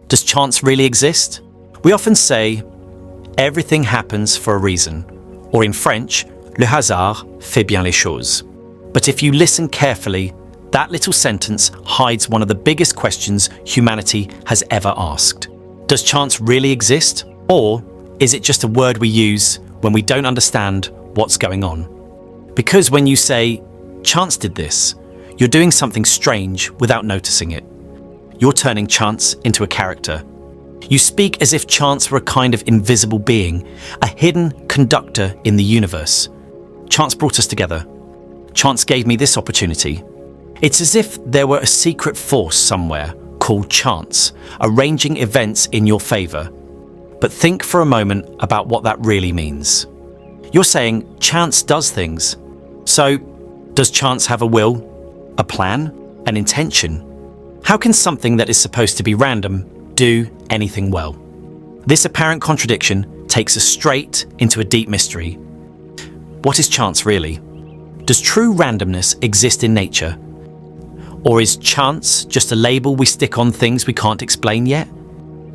Does chance really exist? We often say, everything happens for a reason, or in French, le hasard fait bien les choses. But if you listen carefully, that little sentence hides one of the biggest questions humanity has ever asked. Does chance really exist? Or is it just a word we use when we don't understand what's going on? Because when you say, chance did this, you're doing something strange without noticing it. You're turning chance into a character. You speak as if chance were a kind of invisible being, a hidden conductor in the universe. Chance brought us together. Chance gave me this opportunity. It's as if there were a secret force somewhere called chance, arranging events in your favor. But think for a moment about what that really means. You're saying chance does things. So, does chance have a will, a plan, an intention? How can something that is supposed to be random do anything well? This apparent contradiction takes us straight into a deep mystery. What is chance really? Does true randomness exist in nature? Or is chance just a label we stick on things we can't explain yet?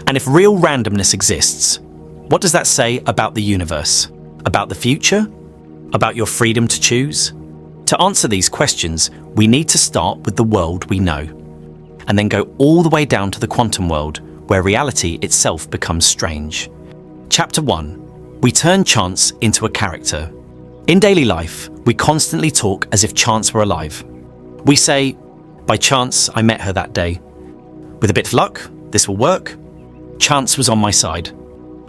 And if real randomness exists, what does that say about the universe? About the future? About your freedom to choose? To answer these questions, we need to start with the world we know, and then go all the way down to the quantum world, where reality itself becomes strange. Chapter 1. We turn chance into a character. In daily life, we constantly talk as if chance were alive. We say, by chance I met her that day. With a bit of luck, this will work. Chance was on my side.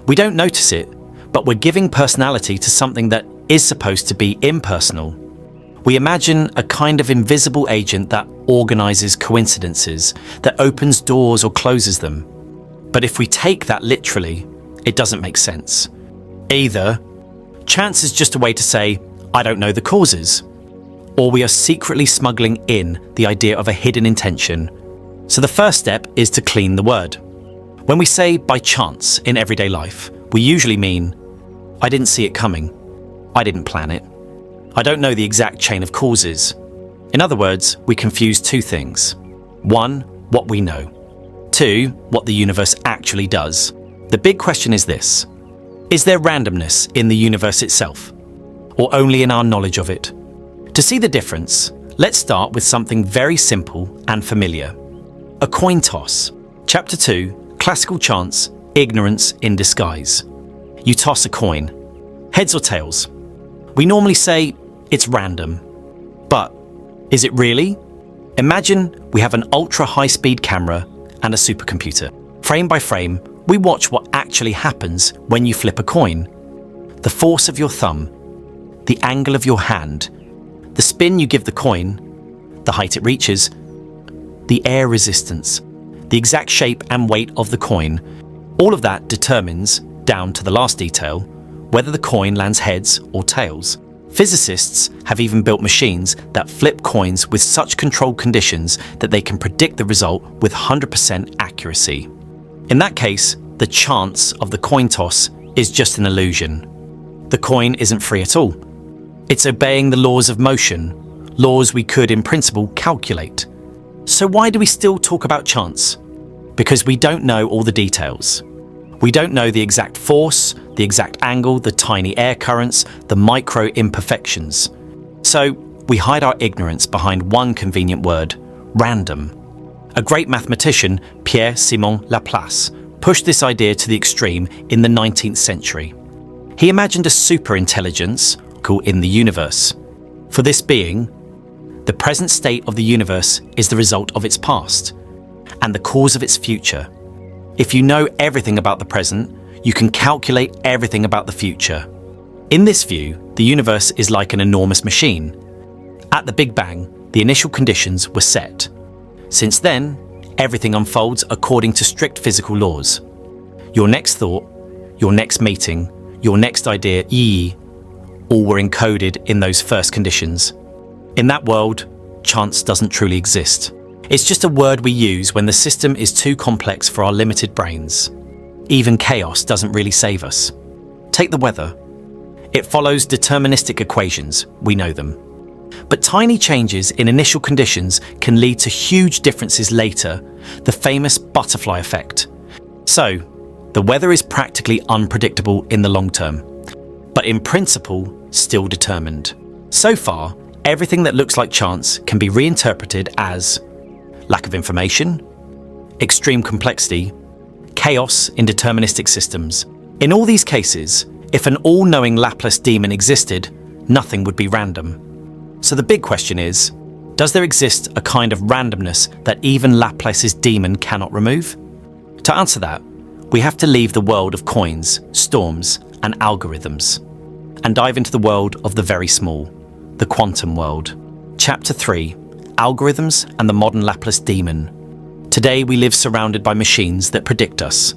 We don't notice it, but we're giving personality to something that is supposed to be impersonal. We imagine a kind of invisible agent that organizes coincidences, that opens doors or closes them. But if we take that literally, it doesn't make sense. Either chance is just a way to say, I don't know the causes, or we are secretly smuggling in the idea of a hidden intention. So the first step is to clean the word. When we say by chance in everyday life, we usually mean, I didn't see it coming. I didn't plan it. I don't know the exact chain of causes. In other words, we confuse two things. One, what we know. Two, what the universe actually does. The big question is this: is there randomness in the universe itself, or only in our knowledge of it? To see the difference, let's start with something very simple and familiar. A coin toss. Chapter 2, Classical Chance, Ignorance in Disguise. You toss a coin. Heads or tails? We normally say it's random. But is it really? Imagine we have an ultra-high-speed camera and a supercomputer. Frame by frame, we watch what actually happens when you flip a coin. The force of your thumb, the angle of your hand, the spin you give the coin, the height it reaches, the air resistance, the exact shape and weight of the coin. All of that determines, down to the last detail, whether the coin lands heads or tails. Physicists have even built machines that flip coins with such controlled conditions that they can predict the result with 100% accuracy. In that case, the chance of the coin toss is just an illusion. The coin isn't free at all. It's obeying the laws of motion, laws we could in principle calculate. So why do we still talk about chance? Because we don't know all the details. We don't know the exact force, the exact angle, the tiny air currents, the micro imperfections. So we hide our ignorance behind one convenient word: random. A great mathematician, Pierre-Simon Laplace, pushed this idea to the extreme in the 19th century. He imagined a superintelligence in the universe. For this being, the present state of the universe is the result of its past and the cause of its future. If you know everything about the present, you can calculate everything about the future. In this view, the universe is like an enormous machine. At the Big Bang, the initial conditions were set. Since then, everything unfolds according to strict physical laws. Your next thought, your next meeting, your next idea, all were encoded in those first conditions. In that world, chance doesn't truly exist. It's just a word we use when the system is too complex for our limited brains. Even chaos doesn't really save us. Take the weather. It follows deterministic equations, we know them. But tiny changes in initial conditions can lead to huge differences later, the famous butterfly effect. So, the weather is practically unpredictable in the long term, but in principle, still determined. So far, everything that looks like chance can be reinterpreted as lack of information, extreme complexity, chaos in deterministic systems. In all these cases, if an all-knowing Laplace demon existed, nothing would be random. So the big question is, does there exist a kind of randomness that even Laplace's demon cannot remove? To answer that, we have to leave the world of coins, storms, and algorithms, and dive into the world of the very small, the quantum world. Chapter 3, Algorithms and the Modern Laplace Demon. Today we live surrounded by machines that predict us.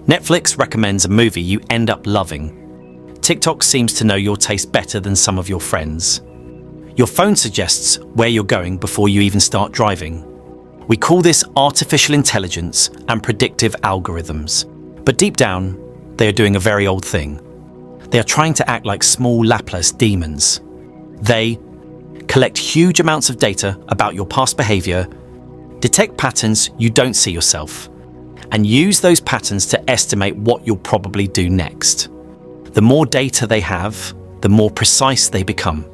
Netflix recommends a movie you end up loving. TikTok seems to know your taste better than some of your friends. Your phone suggests where you're going before you even start driving. We call this artificial intelligence and predictive algorithms. But deep down, they are doing a very old thing. They are trying to act like small Laplace demons. They collect huge amounts of data about your past behavior, detect patterns you don't see yourself, and use those patterns to estimate what you'll probably do next. The more data they have, the more precise they become.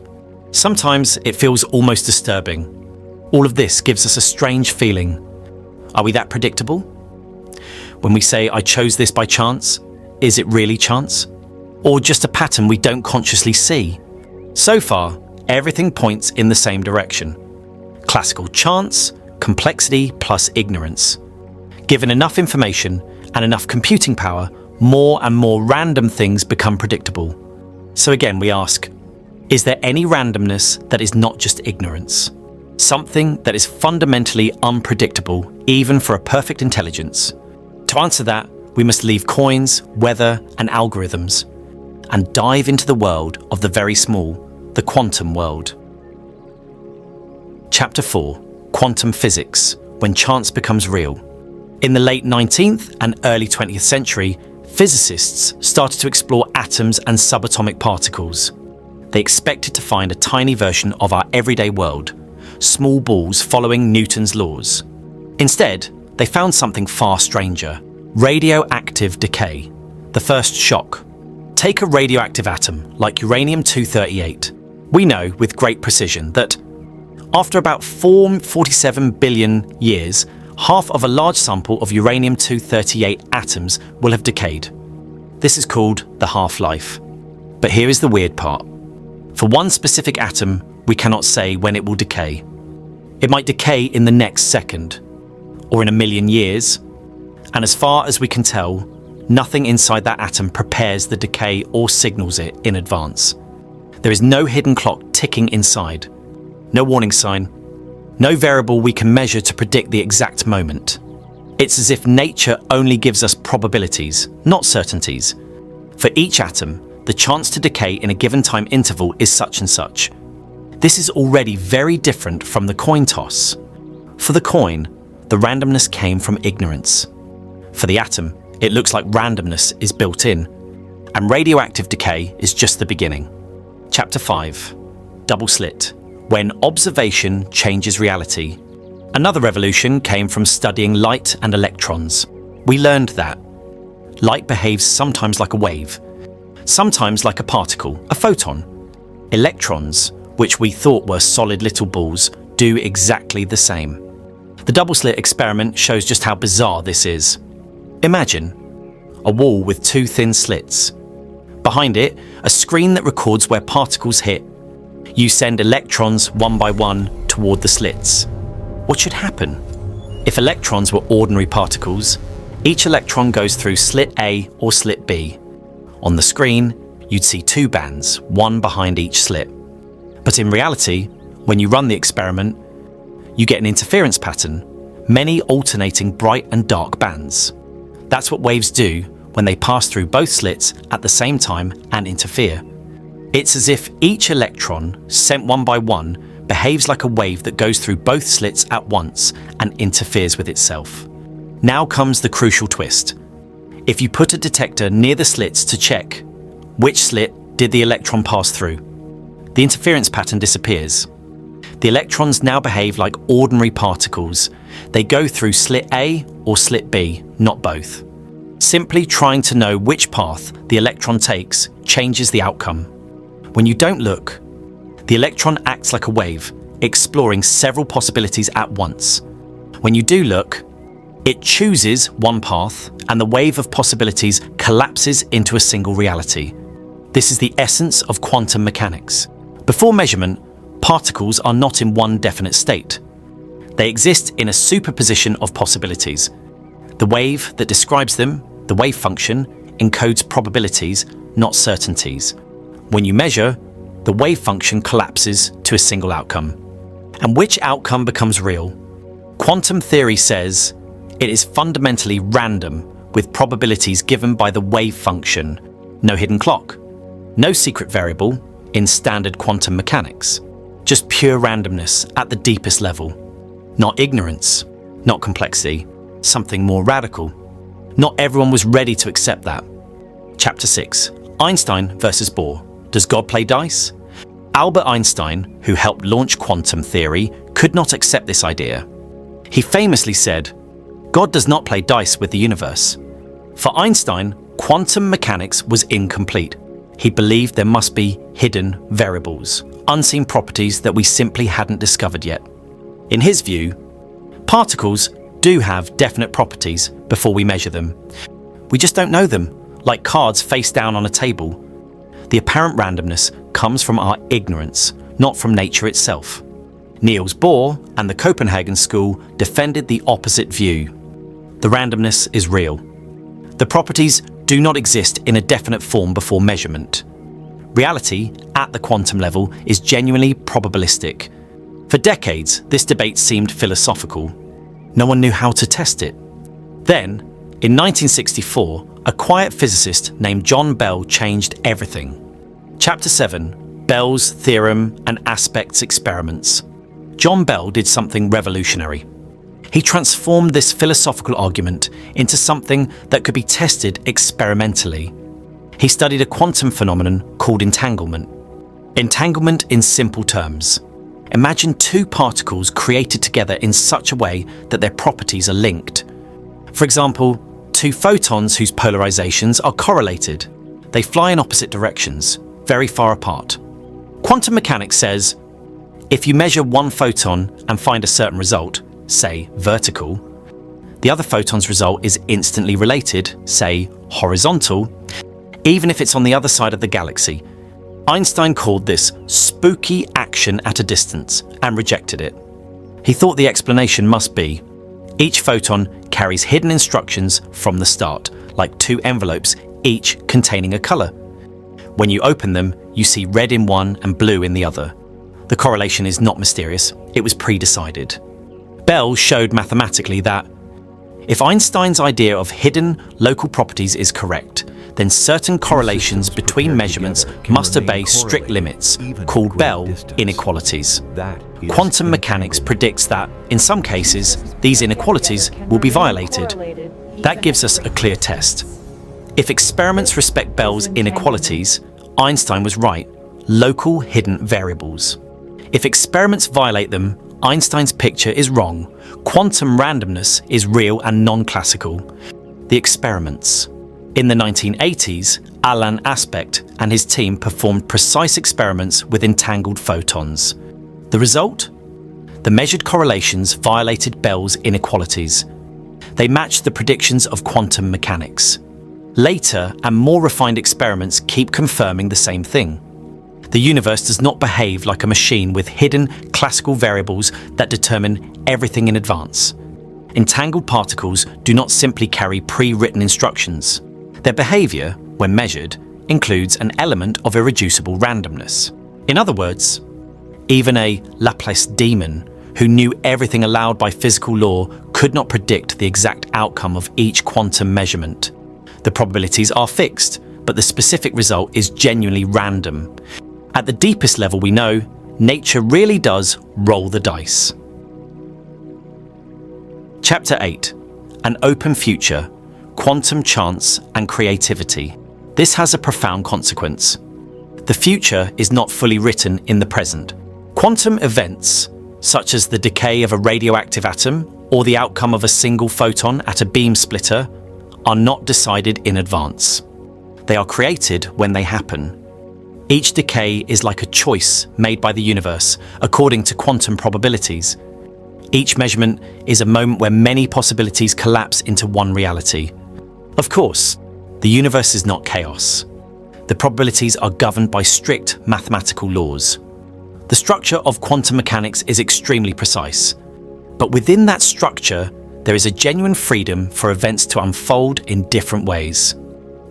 Sometimes it feels almost disturbing. All of this gives us a strange feeling. Are we that predictable? When we say, I chose this by chance, is it really chance? Or just a pattern we don't consciously see? So far, everything points in the same direction. Classical chance, complexity plus ignorance. Given enough information and enough computing power, more and more random things become predictable. So again, we ask, is there any randomness that is not just ignorance? Something that is fundamentally unpredictable, even for a perfect intelligence? To answer that, we must leave coins, weather, and algorithms, and dive into the world of the very small, the quantum world. Chapter 4, Quantum Physics, When Chance Becomes Real. In the late 19th and early 20th century, physicists started to explore atoms and subatomic particles. They expected to find a tiny version of our everyday world, small balls following Newton's laws. Instead, they found something far stranger: radioactive decay, the first shock. Take a radioactive atom like uranium-238. We know with great precision that after about 47 billion years, half of a large sample of uranium-238 atoms will have decayed. This is called the half-life. But here is the weird part. For one specific atom, we cannot say when it will decay. It might decay in the next second, or in a million years, and as far as we can tell, nothing inside that atom prepares the decay or signals it in advance. There is no hidden clock ticking inside, no warning sign, no variable we can measure to predict the exact moment. It's as if nature only gives us probabilities, not certainties. For each atom, the chance to decay in a given time interval is such and such. This is already very different from the coin toss. For the coin, the randomness came from ignorance. For the atom, it looks like randomness is built in, and radioactive decay is just the beginning. Chapter 5, Double-Slit, When Observation Changes Reality. Another revolution came from studying light and electrons. We learned that light behaves sometimes like a wave, sometimes like a particle, a photon. Electrons, which we thought were solid little balls, do exactly the same. The double-slit experiment shows just how bizarre this is. Imagine a wall with two thin slits. Behind it, a screen that records where particles hit. You send electrons one by one toward the slits. What should happen? If electrons were ordinary particles, each electron goes through slit A or slit B. On the screen, you'd see two bands, one behind each slit. But in reality, when you run the experiment, you get an interference pattern, many alternating bright and dark bands. That's what waves do when they pass through both slits at the same time and interfere. It's as if each electron, sent one by one, behaves like a wave that goes through both slits at once and interferes with itself. Now comes the crucial twist. If you put a detector near the slits to check, which slit did the electron pass through? The interference pattern disappears. The electrons now behave like ordinary particles. They go through slit A or slit B, not both. Simply trying to know which path the electron takes changes the outcome. When you don't look, the electron acts like a wave, exploring several possibilities at once. When you do look, it chooses one path, and the wave of possibilities collapses into a single reality. This is the essence of quantum mechanics. Before measurement, particles are not in one definite state. They exist in a superposition of possibilities. The wave that describes them, the wave function, encodes probabilities, not certainties. When you measure, the wave function collapses to a single outcome. And which outcome becomes real? Quantum theory says it is fundamentally random, with probabilities given by the wave function. No hidden clock. No secret variable in standard quantum mechanics. Just pure randomness at the deepest level. Not ignorance, not complexity, something more radical. Not everyone was ready to accept that. Chapter 6. Einstein versus Bohr. Does God play dice? Albert Einstein, who helped launch quantum theory, could not accept this idea. He famously said, "God does not play dice with the universe." For Einstein, quantum mechanics was incomplete. He believed there must be hidden variables, unseen properties that we simply hadn't discovered yet. In his view, particles do have definite properties before we measure them. We just don't know them, like cards face down on a table. The apparent randomness comes from our ignorance, not from nature itself. Niels Bohr and the Copenhagen school defended the opposite view. The randomness is real. The properties do not exist in a definite form before measurement. Reality, at the quantum level, is genuinely probabilistic. For decades, this debate seemed philosophical. No one knew how to test it. Then, in 1964, a quiet physicist named John Bell changed everything. Chapter 7. Bell's Theorem and Aspects Experiments. John Bell did something revolutionary. He transformed this philosophical argument into something that could be tested experimentally. He studied a quantum phenomenon called entanglement. Entanglement in simple terms. Imagine two particles created together in such a way that their properties are linked. For example, two photons whose polarizations are correlated. They fly in opposite directions, very far apart. Quantum mechanics says, if you measure one photon and find a certain result, say vertical, the other photon's result is instantly related, say horizontal, even if it's on the other side of the galaxy. Einstein called this spooky action at a distance and rejected it. He thought the explanation must be, each photon carries hidden instructions from the start, like two envelopes, each containing a color. When you open them, you see red in one and blue in the other. The correlation is not mysterious, it was pre-decided. Bell showed mathematically that if Einstein's idea of hidden local properties is correct, then certain correlations between measurements must obey strict limits, called Bell inequalities. Quantum mechanics predicts that, in some cases, these inequalities will be violated. That gives us a clear test. If experiments respect Bell's inequalities, Einstein was right, local hidden variables. If experiments violate them, Einstein's picture is wrong. Quantum randomness is real and non-classical. The experiments. In the 1980s, Alain Aspect and his team performed precise experiments with entangled photons. The result? The measured correlations violated Bell's inequalities. They matched the predictions of quantum mechanics. Later and more refined experiments keep confirming the same thing. The universe does not behave like a machine with hidden classical variables that determine everything in advance. Entangled particles do not simply carry pre-written instructions. Their behavior, when measured, includes an element of irreducible randomness. In other words, even a Laplace demon who knew everything allowed by physical law could not predict the exact outcome of each quantum measurement. The probabilities are fixed, but the specific result is genuinely random. At the deepest level we know, nature really does roll the dice. Chapter 8. An Open Future, Quantum Chance and Creativity. This has a profound consequence. The future is not fully written in the present. Quantum events, such as the decay of a radioactive atom or the outcome of a single photon at a beam splitter, are not decided in advance. They are created when they happen. Each decay is like a choice made by the universe according to quantum probabilities. Each measurement is a moment where many possibilities collapse into one reality. Of course, the universe is not chaos. The probabilities are governed by strict mathematical laws. The structure of quantum mechanics is extremely precise, but within that structure, there is a genuine freedom for events to unfold in different ways.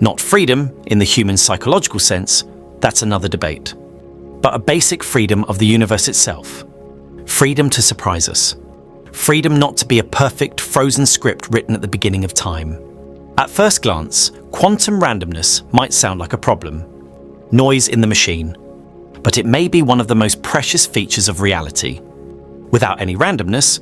Not freedom in the human psychological sense, that's another debate, but a basic freedom of the universe itself. Freedom to surprise us. Freedom not to be a perfect, frozen script written at the beginning of time. At first glance, quantum randomness might sound like a problem. Noise in the machine. But it may be one of the most precious features of reality. Without any randomness,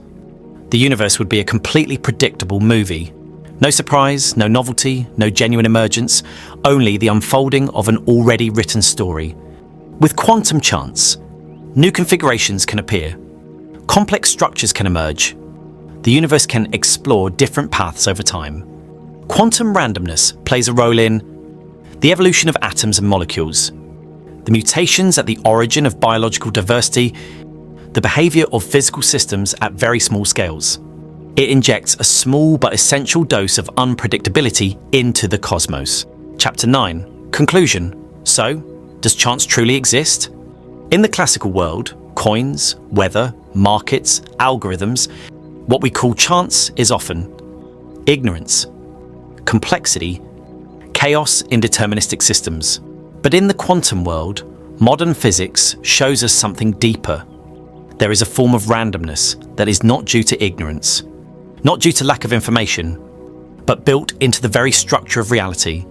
the universe would be a completely predictable movie. No surprise, no novelty, no genuine emergence, only the unfolding of an already written story. With quantum chance, new configurations can appear. Complex structures can emerge. The universe can explore different paths over time. Quantum randomness plays a role in the evolution of atoms and molecules, the mutations at the origin of biological diversity, the behavior of physical systems at very small scales. It injects a small but essential dose of unpredictability into the cosmos. Chapter 9. Conclusion. So, does chance truly exist? In the classical world, coins, weather, markets, algorithms, what we call chance is often ignorance, complexity, chaos in deterministic systems. But in the quantum world, modern physics shows us something deeper. There is a form of randomness that is not due to ignorance, not due to lack of information, but built into the very structure of reality.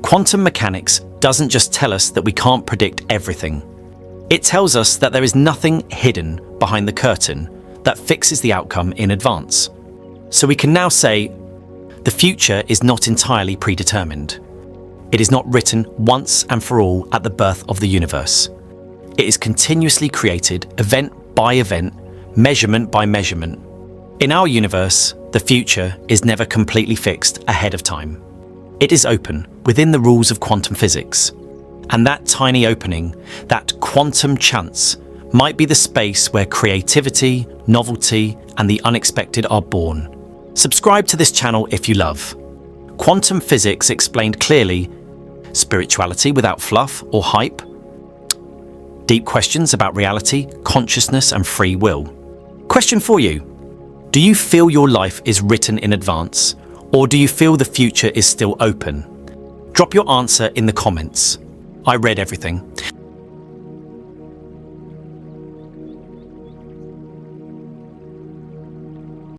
Quantum mechanics doesn't just tell us that we can't predict everything. It tells us that there is nothing hidden behind the curtain that fixes the outcome in advance. So we can now say, the future is not entirely predetermined. It is not written once and for all at the birth of the universe. It is continuously created, event by event, measurement by measurement. In our universe, the future is never completely fixed ahead of time. It is open within the rules of quantum physics. And that tiny opening, that quantum chance, might be the space where creativity, novelty, and the unexpected are born. Subscribe to this channel if you love. Quantum physics explained clearly, spirituality without fluff or hype, deep questions about reality, consciousness, and free will. Question for you. Do you feel your life is written in advance, or do you feel the future is still open? Drop your answer in the comments. I read everything.